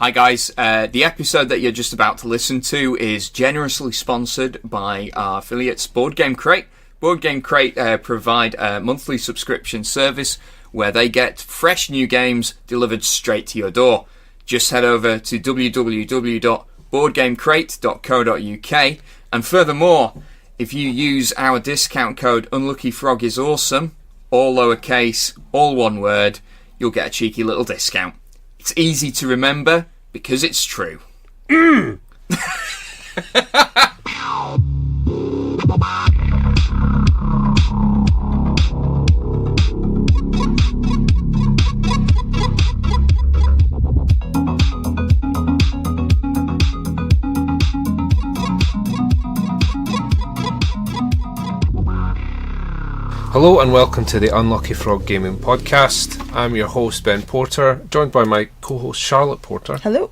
Hi guys, the episode that you're just about to listen to is generously sponsored by our affiliates Board Game Crate. Board Game Crate provide a monthly subscription service where they get fresh new games delivered straight to your door. Just head over to www.boardgamecrate.co.uk, and furthermore, if you use our discount code UnluckyFrogIsAwesome, all lowercase, all one word, you'll get a cheeky little discount. It's easy to remember because it's true. Hello and welcome to the Unlucky Frog Gaming Podcast. I'm your host Ben Porter, joined by my co-host Charlotte Porter. Hello.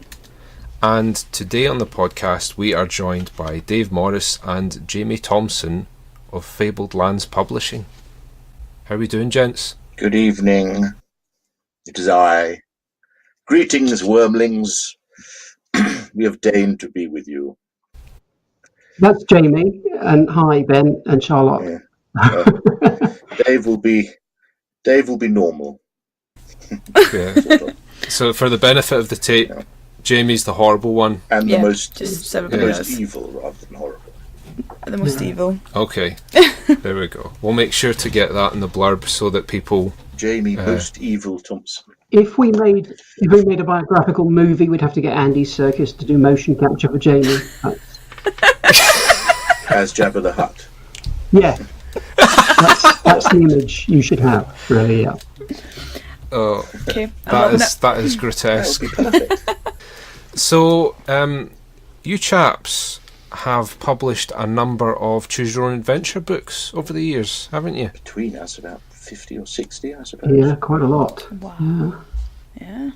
And today on the podcast we are joined by Dave Morris and Jamie Thomson of Fabled Lands Publishing. How are we doing, gents? Good evening. It is I. Greetings, wormlings. We have deigned to be with you. That's Jamie, and hi Ben and Charlotte. Yeah. Dave will be normal. Yeah. So for the benefit of the tape, Jamie's the horrible one. And the most else. evil rather than horrible. The most evil. Okay. There we go. We'll make sure to get that in the blurb so that people... Jamie, most evil Thomson. If we made a biographical movie, we'd have to get Andy Serkis to do motion capture for Jamie. As Jabba the Hutt. Yeah. That's the image you should have, really, yeah. Oh, okay. That is grotesque. That would be perfect. So, you chaps have published a number of Choose Your Own Adventure books over the years, haven't you? Between us, about 50 or 60, I suppose. Yeah, quite a lot. Wow. Yeah.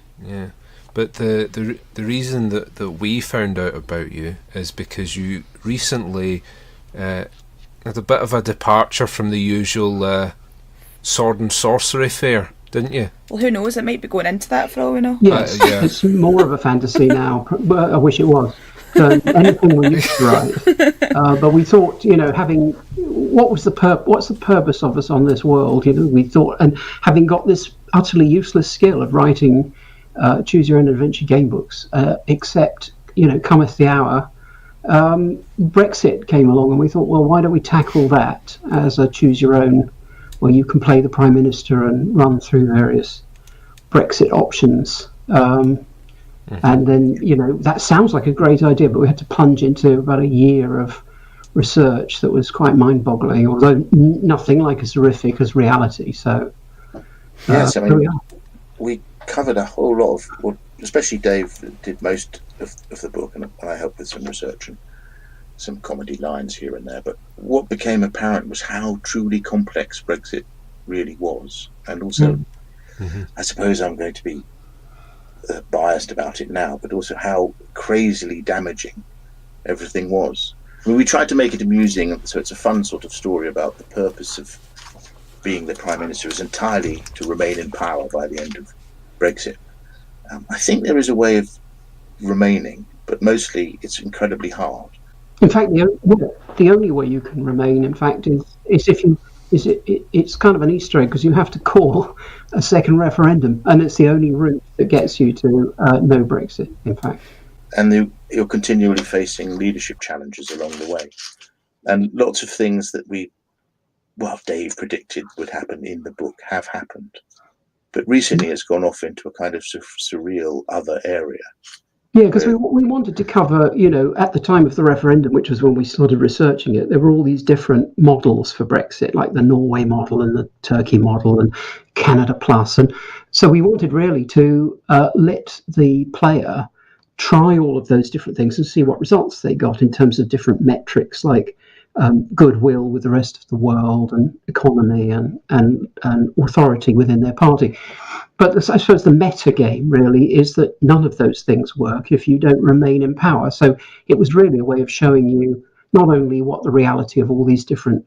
But the reason that we found out about you is because you recently had a bit of a departure from the usual sword and sorcery fare, didn't you? Well, who knows? It might be going into that for all we know. Yes, yeah. It's more of a fantasy now. I wish it was. So anything we used to write. But we thought, what's the purpose of us on this world? We thought, and having got this utterly useless skill of writing Choose Your Own Adventure game books, except, cometh the hour, Brexit came along and we thought, well, why don't we tackle that as a choose your own, where you can play the Prime Minister and run through various Brexit options. And then, that sounds like a great idea, but we had to plunge into about a year of research that was quite mind-boggling, although nothing like as horrific as reality. So, yes, we covered a whole lot of, especially Dave did most of the book, and I helped with some research and some comedy lines here and there. But what became apparent was how truly complex Brexit really was, and also, I suppose I'm going to be biased about it now, but also how crazily damaging everything was. We tried to make it amusing, so it's a fun sort of story about the purpose of being the Prime Minister is entirely to remain in power by the end of Brexit. I think there is a way of remaining, but mostly it's incredibly hard. In fact, the only way you can remain, in fact, is if you it's kind of an Easter egg, because you have to call a second referendum, and it's the only route that gets you to no Brexit, in fact. And you're continually facing leadership challenges along the way, and lots of things that Dave predicted would happen in the book have happened. But recently it's gone off into a kind of surreal other area. Yeah, because we wanted to cover, at the time of the referendum, which was when we started researching it, there were all these different models for Brexit, like the Norway model and the Turkey model and Canada Plus. And so we wanted really to let the player try all of those different things and see what results they got in terms of different metrics, like goodwill with the rest of the world and economy and authority within their party. But I suppose the meta game really is that none of those things work if you don't remain in power. So it was really a way of showing you not only what the reality of all these different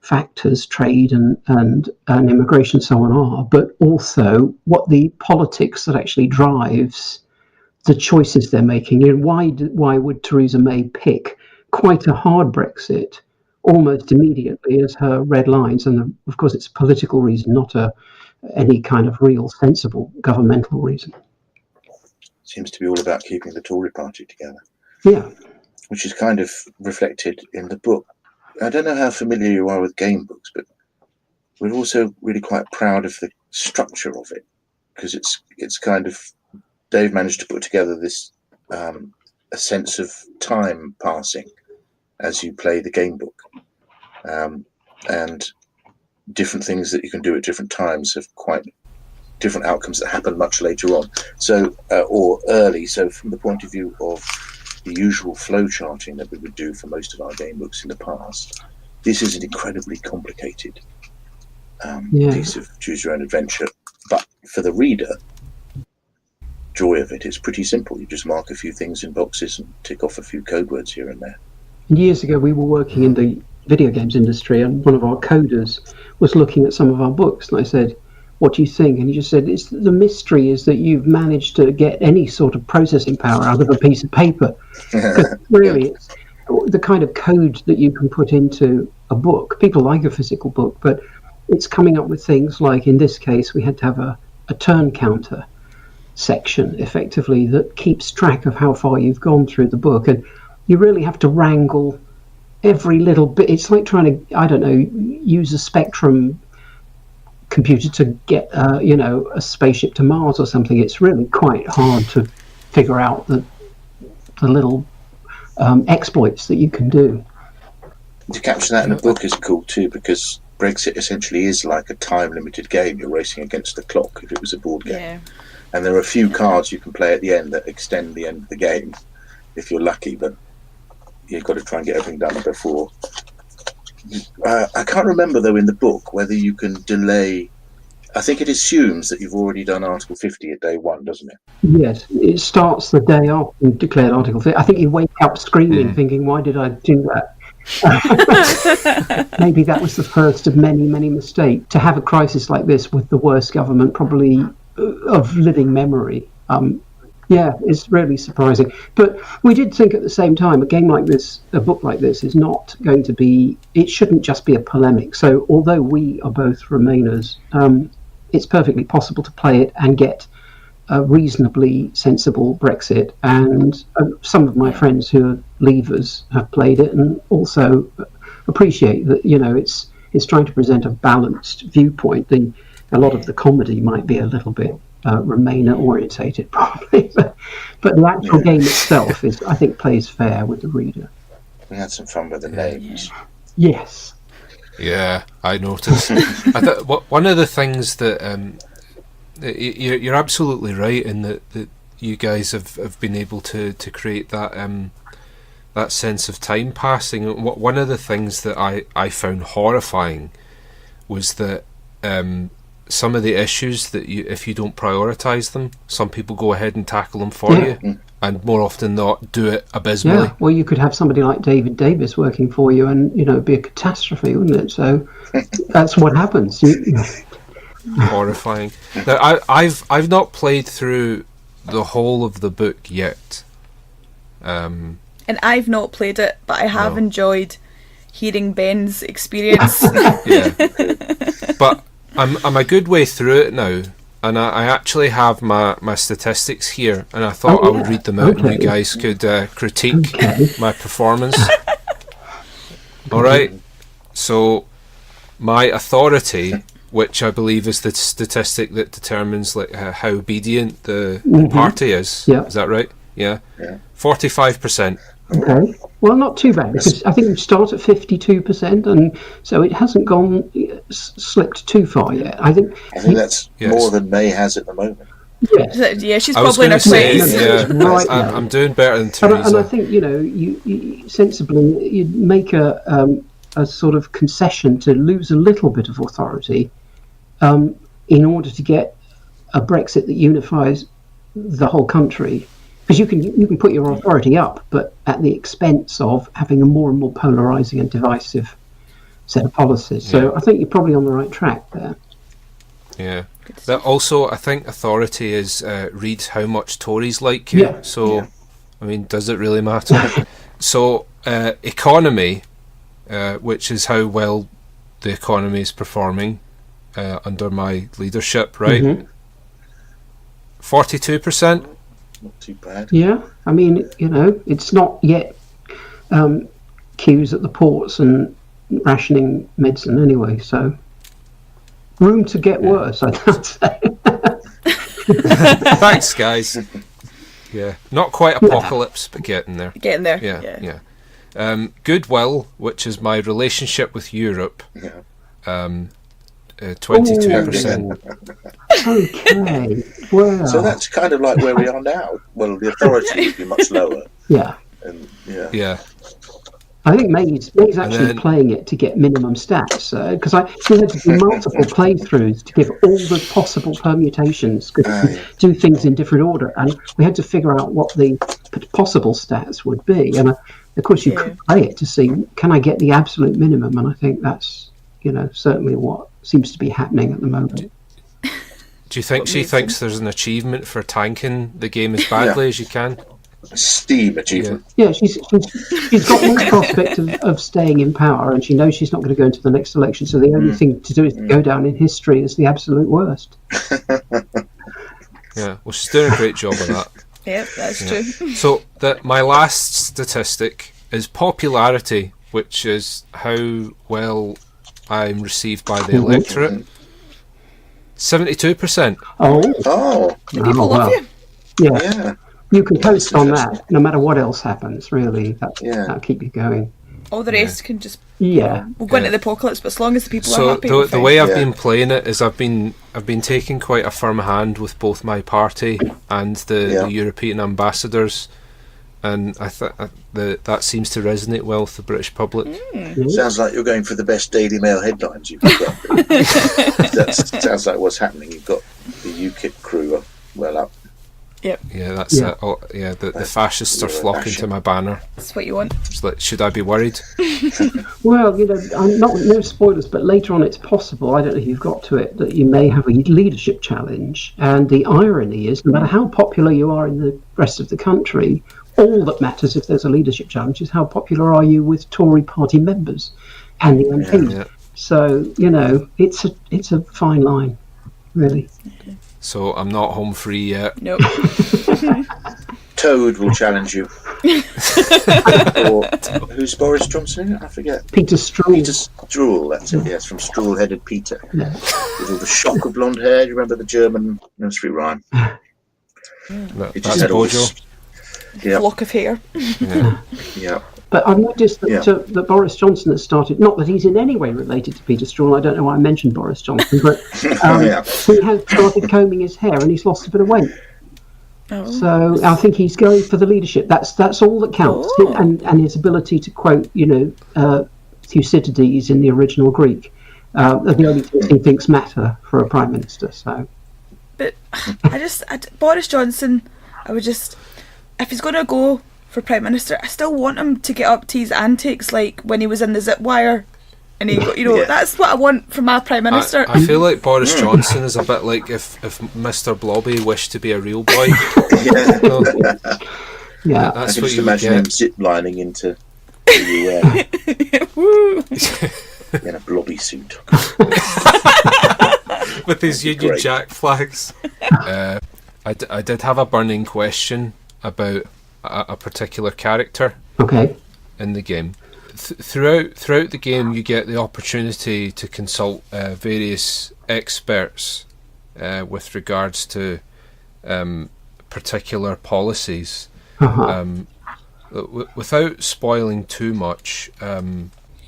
factors, trade and immigration and so on are, but also what the politics that actually drives the choices they're making. Why would Theresa May pick quite a hard Brexit almost immediately as her red lines? And of course, it's a political reason, not any kind of real sensible governmental reason. Seems to be all about keeping the Tory party together. Yeah. Which is kind of reflected in the book. I don't know how familiar you are with game books, but we're also really quite proud of the structure of it, because it's kind of, Dave managed to put together this a sense of time passing as you play the game book, and different things that you can do at different times have quite different outcomes that happen much later on, or early. So from the point of view of the usual flow charting that we would do for most of our game books in the past, this is an incredibly complicated piece of choose your own adventure. But for the reader, joy of it is pretty simple. You just mark a few things in boxes and tick off a few code words here and there. Years ago, we were working in the video games industry, and one of our coders was looking at some of our books, and I said, "What do you think?" And he just said, the mystery is that you've managed to get any sort of processing power out of a piece of paper. Really, it's the kind of code that you can put into a book. People like a physical book, but it's coming up with things like, in this case, we had to have a turn counter section, effectively, that keeps track of how far you've gone through the book. And you really have to wrangle every little bit. It's like trying to, I don't know, use a Spectrum computer to get a spaceship to Mars or something. It's really quite hard to figure out the little exploits that you can do. To capture that in a book is cool too, because Brexit essentially is like a time-limited game. You're racing against the clock if it was a board game. Yeah. And there are a few cards you can play at the end that extend the end of the game if you're lucky, but you've got to try and get everything done before. I can't remember, though, in the book whether you can delay. I think it assumes that you've already done Article 50 at day one, doesn't it? Yes, it starts the day after you declared Article 50. I think you wake up screaming, thinking, why did I do that? Maybe that was the first of many, many mistakes. To have a crisis like this with the worst government probably of living memory, it's really surprising. But we did think at the same time, a game like this, a book like this, is not going to be, it shouldn't just be a polemic. So although we are both Remainers, it's perfectly possible to play it and get a reasonably sensible Brexit. And some of my friends who are Leavers have played it and also appreciate that, it's trying to present a balanced viewpoint. A lot of the comedy might be a little bit Remainer orientated, probably, but the actual game itself is, I think, plays fair with the reader. We had some fun with the names. Yes. Yeah, I noticed. One of the things that you're absolutely right in that you guys have been able to create that sense of time passing. One of the things that I found horrifying was that some of the issues that if you don't prioritise them, some people go ahead and tackle them for you, and more often not do it abysmally. Yeah, well, you could have somebody like David Davis working for you, and it'd be a catastrophe, wouldn't it? So that's what happens. Horrifying. Now, I've not played through the whole of the book yet, and I've not played it, but I have enjoyed hearing Ben's experience. Yeah, but I'm a good way through it now, and I actually have my statistics here, and I thought I would read them out, and you guys could critique my performance. All right. So my authority, which I believe is the statistic that determines how obedient the party is. Yeah. Is that right? Yeah. 45%. Okay. Well, not too bad, because I think we start at 52%, and so it hasn't gone slipped too far yet. I think that's more than May has at the moment. Yes. Yeah, she's probably in her 20s. I'm doing better than Theresa. And I think you sensibly you'd make a sort of concession to lose a little bit of authority in order to get a Brexit that unifies the whole country. Because you can put your authority up, but at the expense of having a more and more polarising and divisive set of policies. So I think you're probably on the right track there. Yeah. That also, I think authority is read how much Tories like you. Yeah. So, I mean, does it really matter? So, economy, which is how well the economy is performing under my leadership, right? 42%. Not too bad. Yeah, I mean, it's not yet queues at the ports and rationing medicine anyway, so room to get worse, I'd say. Thanks, guys. Yeah, not quite apocalypse, but getting there. Getting there. Yeah. Goodwill, which is my relationship with Europe, 22%. Okay, well. So that's kind of like where we are now. Well, the authority would be much lower. Yeah. And, Yeah. I think May's actually playing it to get minimum stats, because we had to do multiple playthroughs to give all the possible permutations, because do things in different order, and we had to figure out what the possible stats would be. And of course, you could play it to see, can I get the absolute minimum? And I think that's certainly what seems to be happening at the moment. Do you think she thinks there's an achievement for tanking the game as badly as you can? Steam achievement. Yeah, she's got no prospect of staying in power, and she knows she's not going to go into the next election, so the only thing to do is to go down in history as the absolute worst. Yeah, well, she's doing a great job of that. Yep, that's true. So my last statistic is popularity, which is how well I'm received by the electorate. 72%. Oh. People love you. Yeah. You can post on that, no matter what else happens, really. That'll keep you going. All the rest can just... Yeah. We'll go into the apocalypse, but as long as the people are happy... So the way I've been playing it is I've been taking quite a firm hand with both my party and the European ambassadors, and I that seems to resonate well with the British public. Sounds like you're going for the best Daily Mail headlines you've got. That sounds like what's happening. You've got the UKIP crew well up. Yep. Yeah, that's it. The fascists are flocking to my banner. That's what you want. It's like, should I be worried? Well, I'm no spoilers, but later on it's possible, I don't know if you've got to it, that you may have a leadership challenge. And the irony is, no matter how popular you are in the rest of the country, all that matters if there's a leadership challenge is how popular are you with Tory party members and the MPs. Yeah. So, it's a fine line, really. So I'm not home free yet. Nope. Toad will challenge you. Or who's Boris Johnson? I forget. Peter Stroul. Peter Stroul, that's it. Yes, from Stroul-headed Peter. Yeah. With all the shock of blonde hair. Do you remember the German nursery rhyme? That's Bojo. Flock of hair. Yeah. But I've noticed that Boris Johnson has started, not that he's in any way related to Peter Stroul, I don't know why I mentioned Boris Johnson, but he has started combing his hair and he's lost a bit of weight. Oh. So I think he's going for the leadership. That's all that counts. Oh. And his ability to quote, Thucydides in the original Greek are the only things he thinks matter for a prime minister. So, but Boris Johnson, if he's going to go for prime minister, I still want him to get up to his antics, like when he was in the zip wire, and he, that's what I want from my prime minister. I feel like Boris Johnson is a bit like if Mr. Blobby wished to be a real boy. Yeah, that's I can what just you imagine get. him zip-lining into the UN in a blobby suit with his Union Jack flags. I did have a burning question about a particular character in the game. Throughout the game, you get the opportunity to consult various experts with regards to particular policies. Without spoiling too much,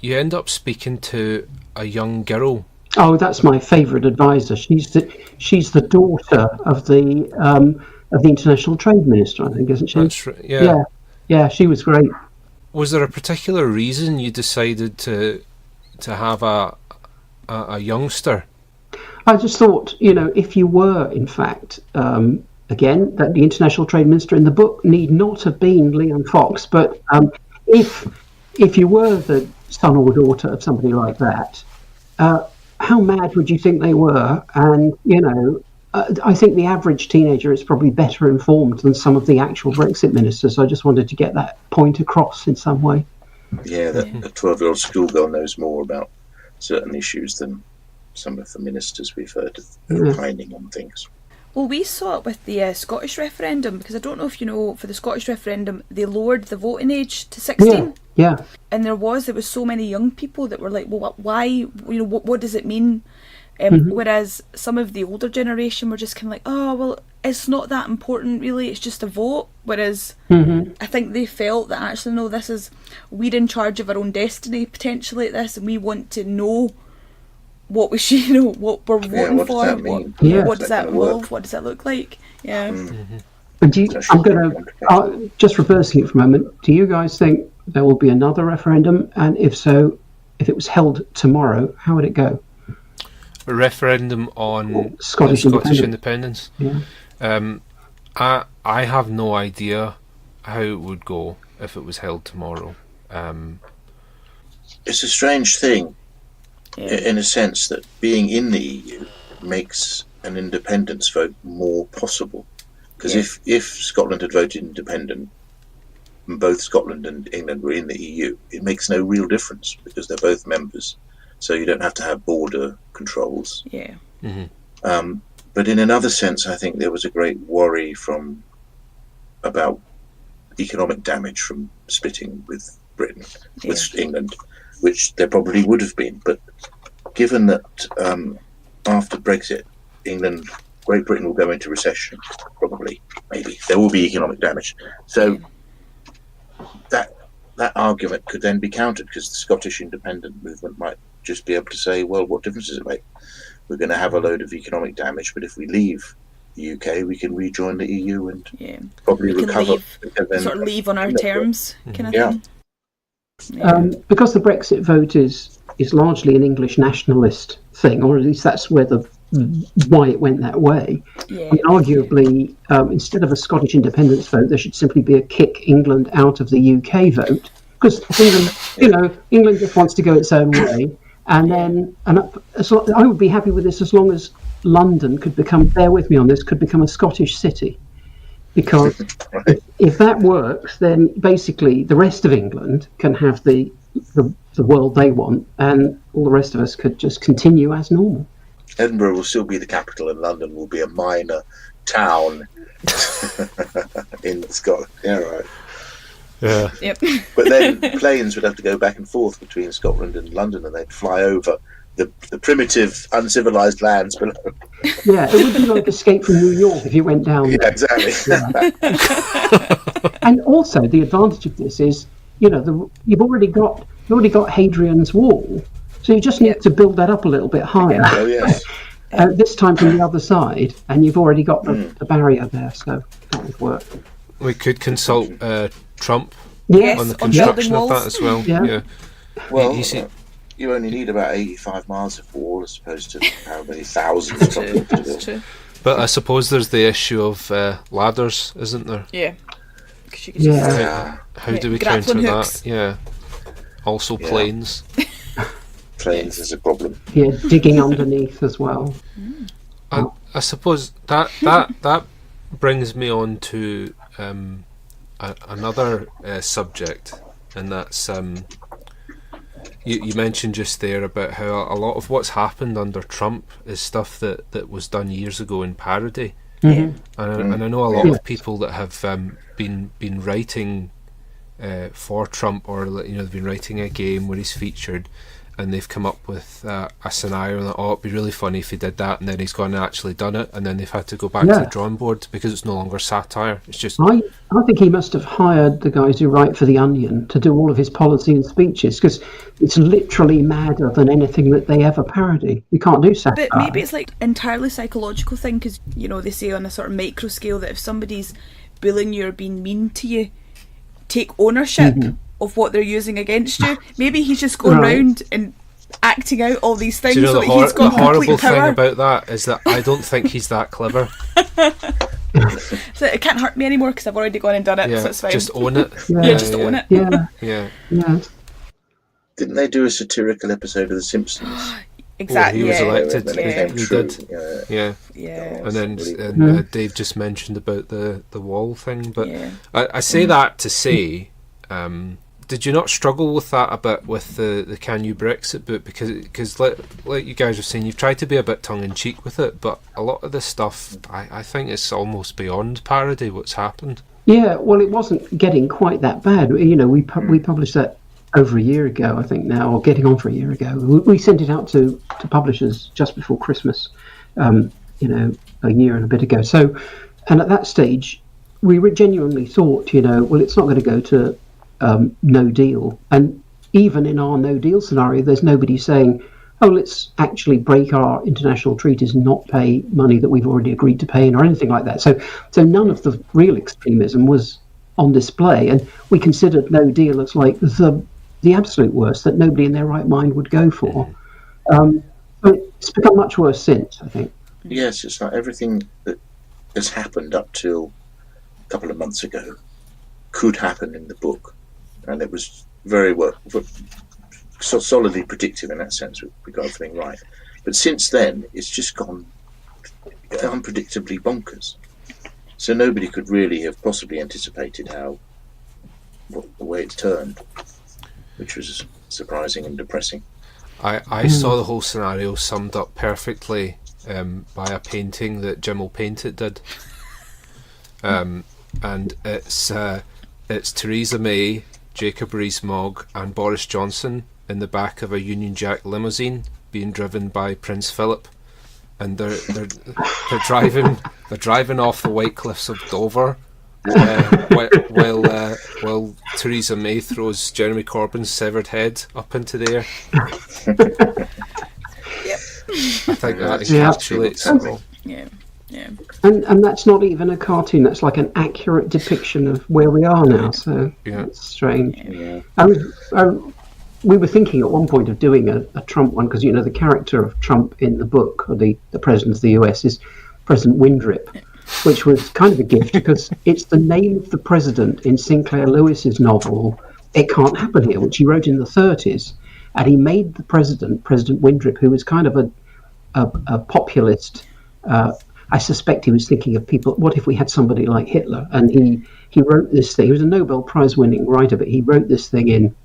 you end up speaking to a young girl. Oh, that's my favourite advisor. She's the daughter of the International Trade Minister, I think, isn't she? That's right. Yeah, she was great. Was there a particular reason you decided to have a youngster? I just thought, if you were, in fact, again, that the International Trade Minister in the book need not have been Leon Fox, but if you were the son or daughter of somebody like that, how mad would you think they were? And, I think the average teenager is probably better informed than some of the actual Brexit ministers. I just wanted to get that point across in some way. Yeah, that a 12-year-old schoolgirl knows more about certain issues than some of the ministers we've heard of opining on things. Well, we saw it with the Scottish referendum, because I don't know if you know, for the Scottish referendum, they lowered the voting age to 16. Yeah. And there was so many young people that were like, well, why, what does it mean? Whereas some of the older generation were just kind of like, oh, well, it's not that important, really, it's just a vote. Whereas I think they felt that actually, no, we're in charge of our own destiny, potentially, at this, and we want to know what we should, what we're voting for. What does that involve? What does that look like? Yeah. And I'm going to, just reversing it for a moment, do you guys think there will be another referendum? And if so, if it was held tomorrow, how would it go? A referendum on Scottish independence. Yeah. I have no idea how it would go if it was held tomorrow. It's a strange thing, in a sense that being in the EU makes an independence vote more possible. Because if Scotland had voted independent, and both Scotland and England were in the EU, it makes no real difference because they're both members. So you don't have to have border controls. Yeah. But in another sense, I think there was a great worry about economic damage from splitting with Britain, with England, which there probably would have been. But given that after Brexit, Great Britain will go into recession, probably, maybe. There will be economic damage. So that argument could then be countered, because the Scottish independent movement might just be able to say, well, what difference does it make? We're going to have a load of economic damage, but if we leave the UK, we can rejoin the EU and probably recover. Sort of leave on our terms, kind of thing. Yeah. Because the Brexit vote is largely an English nationalist thing, or at least that's why it went that way. Yeah. And arguably, instead of a Scottish independence vote, there should simply be a kick England out of the UK vote, because England just wants to go its own way. And then, I would be happy with this as long as London could bear with me on this, could become a Scottish city. Because if that works, then basically the rest of England can have the world they want, and all the rest of us could just continue as normal. Edinburgh will still be the capital, and London will be a minor town in Scotland. Yeah, right. Yeah. Yep. But then planes would have to go back and forth between Scotland and London, and they'd fly over the primitive, uncivilized lands below. Yeah, it would be like Escape from New York if you went down. Yeah, exactly. And also, the advantage of this is, you've already got Hadrian's Wall, so you just need to build that up a little bit higher. Oh yes. This time from the other side, and you've already got the barrier there, so that would work. We could consult Trump Yes, on the construction of that as well. Yeah. Well, you only need about 85 miles of wall as opposed to how many thousands of Trump to build. True. But I suppose there's the issue of ladders, isn't there? Yeah. How do we counter that? Yeah. Also planes. Planes is a problem. Yeah, digging underneath as well. I suppose that brings me on to another subject, and that's you mentioned just there about how a lot of what's happened under Trump is stuff that was done years ago in parody. And I know a lot of people that have been writing for Trump, or they've been writing a game where he's featured, and they've come up with a scenario that, it'd be really funny if he did that, and then he's gone and actually done it, and then they've had to go back to the drawing board because it's no longer satire. It's just I think he must have hired the guys who write for The Onion to do all of his policy and speeches, because it's literally madder than anything that they ever parody. You can't do satire. But maybe it's like entirely psychological thing, because they say on a sort of micro scale that if somebody's bullying you or being mean to you, take ownership of what they're using against you. Maybe he's just going around and acting out all these things. So that he's got the horrible complete power. thing about that is that I don't think he's that clever. So it can't hurt me anymore because I've already gone and done it, so it's fine. Just own it. Just own it. Yeah. Didn't they do a satirical episode of The Simpsons Exactly. he was elected. When it came He true. did. Yeah. Yeah. And then Dave just mentioned about the wall thing, but Yeah. I say that to say, did you not struggle with that a bit with the Can You Brexit book? Because like you guys were saying, you've tried to be a bit tongue-in-cheek with it, but a lot of this stuff, I think it's almost beyond parody what's happened. Yeah, well, it wasn't getting quite that bad. You know, we published that over a year ago, I think now, or getting on for a year ago. We sent it out to publishers just before Christmas, you know, a year and a bit ago. So, and at that stage, we genuinely thought, you know, well, it's not going to go to no deal. And even in our no deal scenario, there's nobody saying, oh, let's actually break our international treaties and not pay money that we've already agreed to pay in or anything like that. So none of the real extremism was on display. And we considered no deal as like the absolute worst that nobody in their right mind would go for. But it's become much worse since, I think. Yes, it's like everything that has happened up till a couple of months ago could happen in the book. And it was very well, so solidly predictive in that sense. We got everything right. But since then, it's just gone unpredictably bonkers. So nobody could really have possibly anticipated the way it's turned, which was surprising and depressing. I saw the whole scenario summed up perfectly by a painting that Jim O'Painted did. And it's Theresa May, Jacob Rees-Mogg and Boris Johnson in the back of a Union Jack limousine being driven by Prince Philip, and they're driving off the white cliffs of Dover, while Theresa May throws Jeremy Corbyn's severed head up into the air. Yep. I think that encapsulates it all. Yeah. Yeah. And that's not even a cartoon. That's like an accurate depiction of where we are now. So it's strange. Yeah. We were thinking at one point of doing a Trump one because, you know, the character of Trump in the book, or the president of the US, is President Windrip, which was kind of a gift because it's the name of the president in Sinclair Lewis's novel It Can't Happen Here, which he wrote in the 30s. And he made the President Windrip, who was kind of a populist. I suspect he was thinking of people, what if we had somebody like Hitler? And he wrote this thing. He was a Nobel Prize winning writer, but he wrote this thing in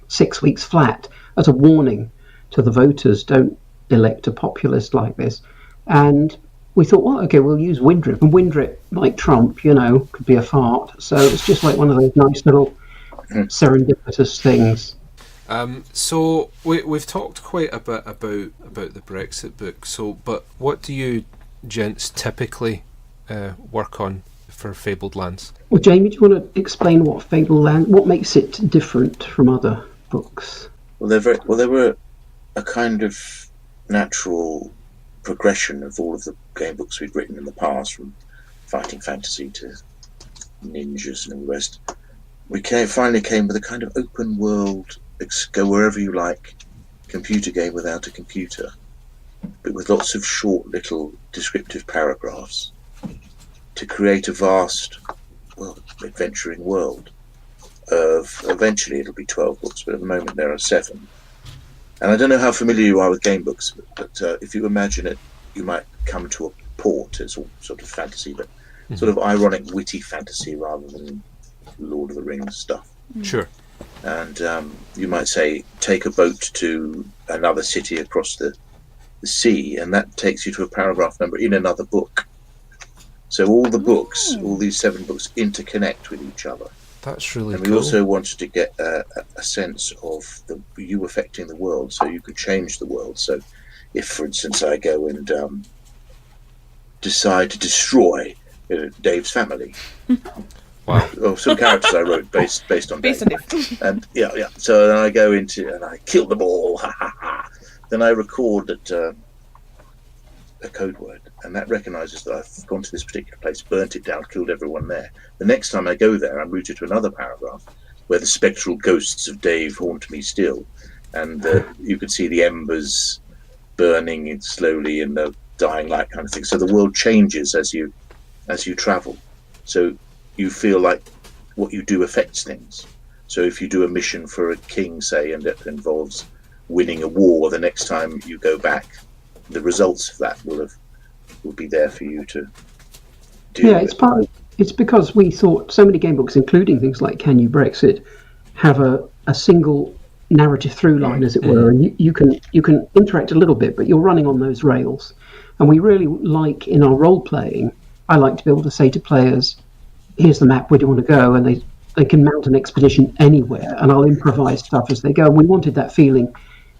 6 weeks flat as a warning to the voters, don't elect a populist like this. And we thought, well, okay, we'll use Windrip. And Windrip, like Trump, you know, could be a fart. So it's just like one of those nice little serendipitous things. So we've talked quite a bit about the Brexit book. So, but what do you gents typically work on for Fabled Lands? Well, Jamie, do you want to explain what Fabled Lands, what makes it different from other books? Well, they were a kind of natural progression of all of the game books we'd written in the past, from fighting fantasy to ninjas and all the rest. We finally came with a kind of open world, go wherever you like, computer game without a computer, but with lots of short little descriptive paragraphs to create a vast, adventuring world of, eventually it'll be 12 books, but at the moment there are 7. And I don't know how familiar you are with game books, but if you imagine it, you might come to a port. It's all sort of fantasy, but sort of ironic, witty fantasy rather than Lord of the Rings stuff. Sure. And you might say, take a boat to another city across the sea, and that takes you to a paragraph number in another book. So all the books, all these 7 books, interconnect with each other. That's really cool. And we also wanted to get a sense of you affecting the world, so you could change the world. So if, for instance, I go and decide to destroy Dave's family. Wow. Or some characters I wrote based on Dave. And so then I go into and I kill them all. Then I record that a code word, and that recognises that I've gone to this particular place, burnt it down, killed everyone there. The next time I go there, I'm routed to another paragraph where the spectral ghosts of Dave haunt me still, and you could see the embers burning slowly in the dying light kind of thing. So the world changes as you travel. So you feel like what you do affects things. So if you do a mission for a king, say, and it involves winning a war, the next time you go back, the results of that will be there for you to deal with. It's because we thought so many game books, including things like Can You Brexit, have a single narrative through line, as it were, and you can interact a little bit, but you're running on those rails. And we really like, in our role playing, I like to be able to say to players, here's the map, where do you want to go? And they can mount an expedition anywhere, and I'll improvise stuff as they go. And we wanted that feeling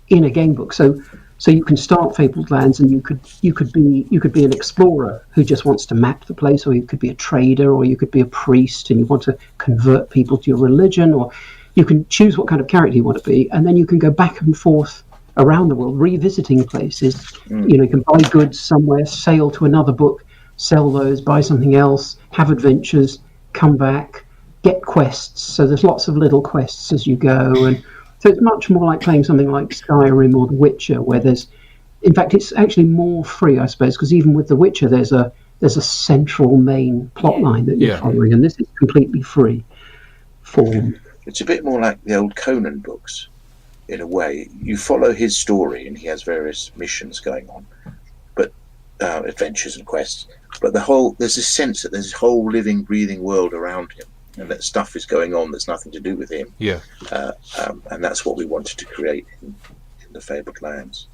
in a game book. So you can start Fabled Lands, and you could be an explorer who just wants to map the place, or you could be a trader, or you could be a priest and you want to convert people to your religion, or you can choose what kind of character you want to be, and then you can go back and forth around the world, revisiting places. You can buy goods somewhere, sail to another book, sell those, buy something else, have adventures, come back, get quests. So there's lots of little quests as you go, and so it's much more like playing something like Skyrim or The Witcher, where in fact, it's actually more free, I suppose, because even with The Witcher, there's a central main plot line that you're following, and this is completely free form. It's a bit more like the old Conan books, in a way. You follow his story, and he has various missions going on, but adventures and quests. But there's this sense that there's this whole living, breathing world around him, and that stuff is going on that's nothing to do with him. Yeah. And that's what we wanted to create in the Fabled Lands.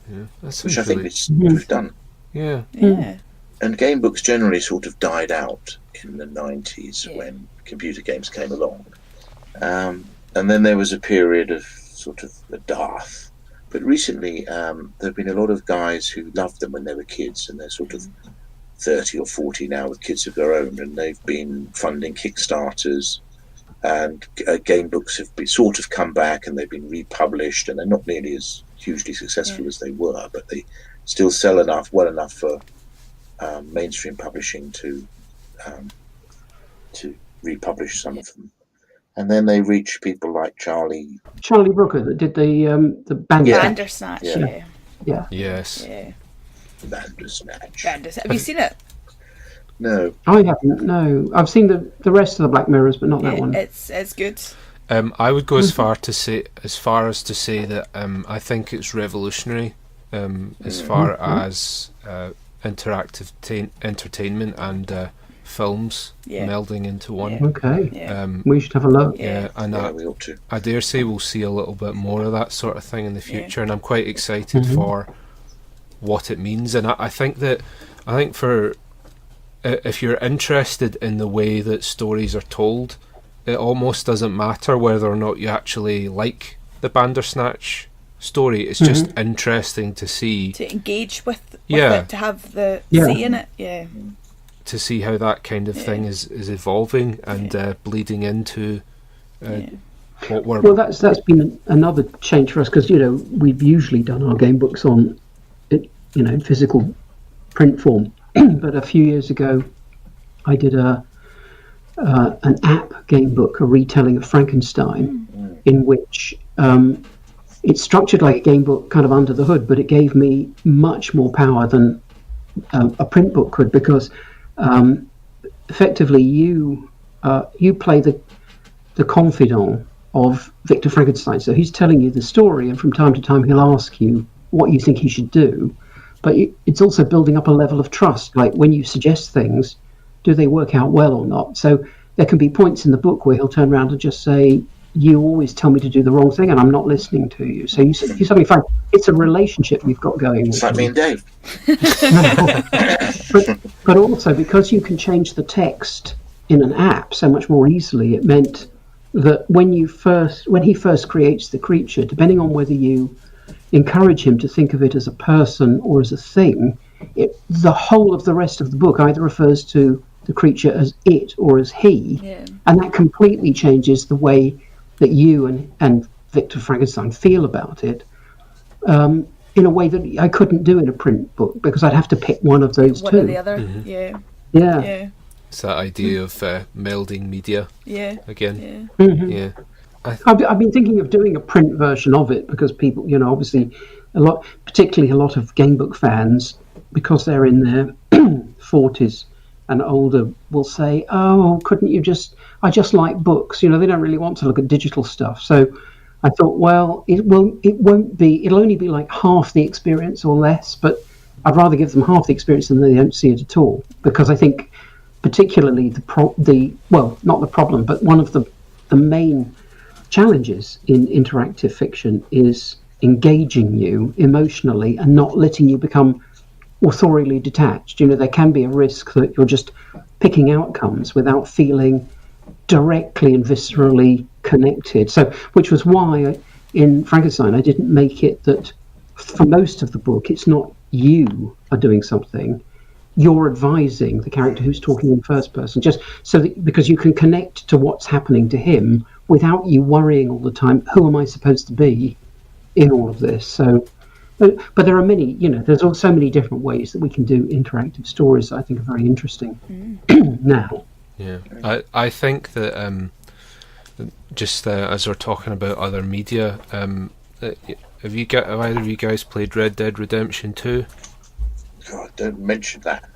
Yeah, which I think we've done. Yeah. Yeah. And game books generally sort of died out in the 90s when computer games came along. And then there was a period of sort of a dearth. But recently, there have been a lot of guys who loved them when they were kids, and they're sort of 30 or 40 now with kids of their own, and they've been funding Kickstarters, and game books have been sort of come back, and they've been republished, and they're not nearly as hugely successful as they were, but they still sell well enough for mainstream publishing to republish some of them. And then they reach people like Charlie Brooker that did the Bandersnatch. Yeah. Yes. Yeah. Bandersnatch. Have you seen it? No. I haven't. No, I've seen the rest of the Black Mirrors, but not that one. It's good. I would go as far as to say that I think it's revolutionary as far as interactive entertainment and films melding into one. Okay. We should have a look. We ought to. I dare say we'll see a little bit more of that sort of thing in the future, and I'm quite excited for what it means. And I think for if you're interested in the way that stories are told, it almost doesn't matter whether or not you actually like the Bandersnatch story. It's just interesting to see, to engage with it, to have the say in it, to see how that kind of thing is evolving and bleeding into what we're. Well, that's been another change for us, because we've usually done our game books on physical print form, but a few years ago I did an app game book, a retelling of Frankenstein, in which it's structured like a game book kind of under the hood, but it gave me much more power than a print book could, because effectively you play the confidant of Victor Frankenstein. So he's telling you the story, and from time to time he'll ask you what you think he should do, but it's also building up a level of trust. Like when you suggest things, do they work out well or not? So there can be points in the book where he'll turn around and just say, you always tell me to do the wrong thing and I'm not listening to you. So you suddenly find it's a relationship you've got going. It's like me and Dave. but also, because you can change the text in an app so much more easily, it meant that when he first creates the creature, depending on whether you encourage him to think of it as a person or as a thing, the whole of the rest of the book either refers to the creature as it or as he, and that completely changes the way that you and Victor Frankenstein feel about it, in a way that I couldn't do in a print book, because I'd have to pick one of those two. One or the other, yeah. It's that idea of melding media again. I've been thinking of doing a print version of it, because people, obviously particularly a lot of game book fans, because they're in their 40s and older, will say, oh, couldn't you I just like books, they don't really want to look at digital stuff. So I thought, well, it'll only be like half the experience or less, but I'd rather give them half the experience than they don't see it at all, because I think particularly not the problem, but one of the main challenges in interactive fiction is engaging you emotionally and not letting you become authorially detached. There can be a risk that you're just picking outcomes without feeling directly and viscerally connected. So, which was why in Frankenstein I didn't make it that for most of the book it's not you are doing something, you're advising the character who's talking in first person, just so that, because you can connect to what's happening to him without you worrying all the time, who am I supposed to be in all of this? So, but there are many, there's also so many different ways that we can do interactive stories that I think are very interesting now. Yeah, I think that just as we're talking about other media, have either of you guys played Red Dead Redemption 2? God, don't mention that.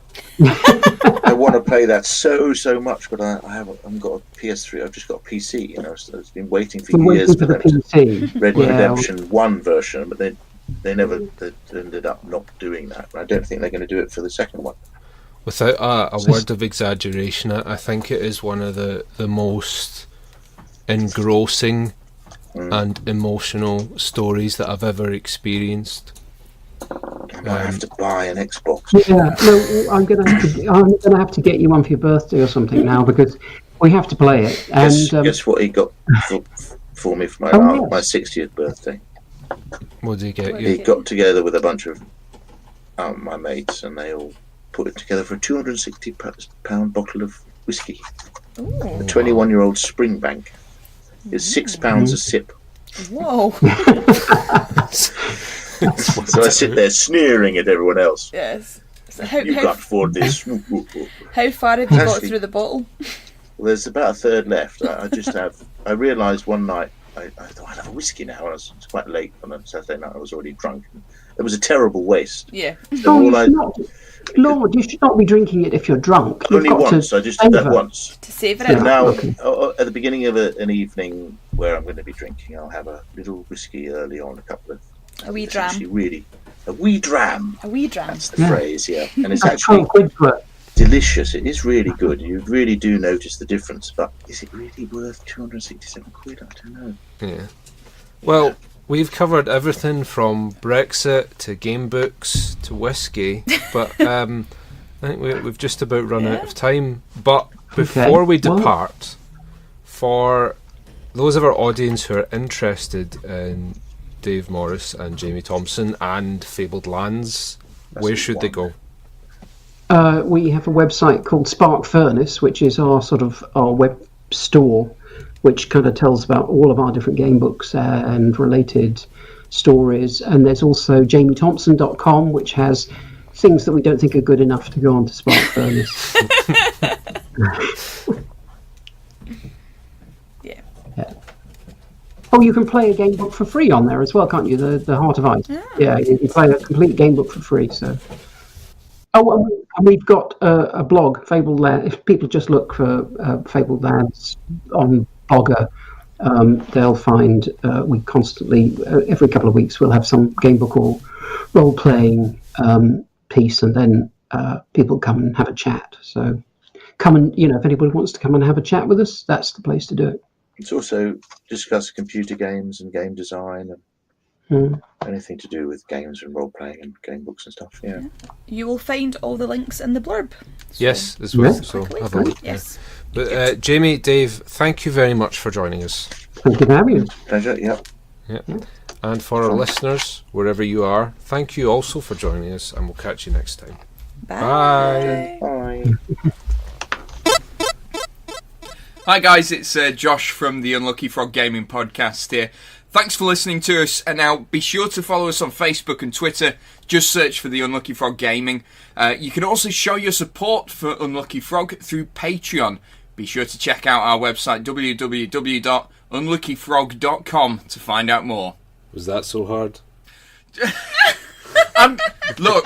I want to play that so much, but I haven't got a PS3. I've just got a PC. So it's been waiting for years for them to Red Dead Redemption 1 version, but they ended up not doing that. I don't think they're going to do it for the second one. Without a word of exaggeration, I think it is one of the most engrossing and emotional stories that I've ever experienced. I have to buy an Xbox. Yeah, no, I'm gonna have to get you one for your birthday or something now, because we have to play it. And guess what he got for me for my 60th birthday? What did he get you? He got together with a bunch of my mates, and they all put it together for a £260 bottle of whiskey. Ooh. A 21-year-old Springbank. It's £6 a sip. Whoa. So I sit there sneering at everyone else. Yes. So you can't afford this. How far have you got through the bottle? Well, there's about a third left. I realised one night, I thought, I'd have a whiskey now. It was quite late on a Saturday night. I was already drunk. It was a terrible waste. Yeah. So Lord, you should not be drinking it if you're drunk. Only once. I just did that once. To savour So it. now, at the beginning of an evening where I'm going to be drinking, I'll have a little whiskey early on, a wee dram. A wee dram. A wee dram. That's the phrase, yeah. And it's actually delicious. It is really good. You really do notice the difference. But is it really worth £267? I don't know. Yeah. Well, we've covered everything from Brexit to game books to whiskey, but I think we've just about run out of time. But before we depart, for those of our audience who are interested in Dave Morris and Jamie Thomson and Fabled Lands, where should they go? We have a website called Spark Furnace, which is our web store, which kind of tells about all of our different game books and related stories. And there's also jamiethompson.com, which has things that we don't think are good enough to go on to Spark Furnace. Yeah. Oh, you can play a game book for free on there as well, can't you? The Heart of Ice. Yeah, you can play a complete game book for free. So. Oh, and we've got a blog, Fabled Lands. If people just look for Fabled Lands on Blogger, they'll find we constantly, every couple of weeks, we'll have some game book or role-playing piece, and then people come and have a chat. So come and, if anybody wants to come and have a chat with us, that's the place to do it. It's also discuss computer games and game design and anything to do with games and role-playing and game books and stuff. Yeah. You will find all the links in the blurb. So yes, as well. So have a look. Yes. But Jamie, Dave, thank you very much for joining us. Thank you for having us. Pleasure. Yeah. And for our listeners, wherever you are, thank you also for joining us, and we'll catch you next time. Bye. Bye. Hi guys, it's Josh from the Unlucky Frog Gaming Podcast here. Thanks for listening to us, and now be sure to follow us on Facebook and Twitter. Just search for the Unlucky Frog Gaming. You can also show your support for Unlucky Frog through Patreon. Be sure to check out our website www.unluckyfrog.com to find out more. Was that so hard? Look.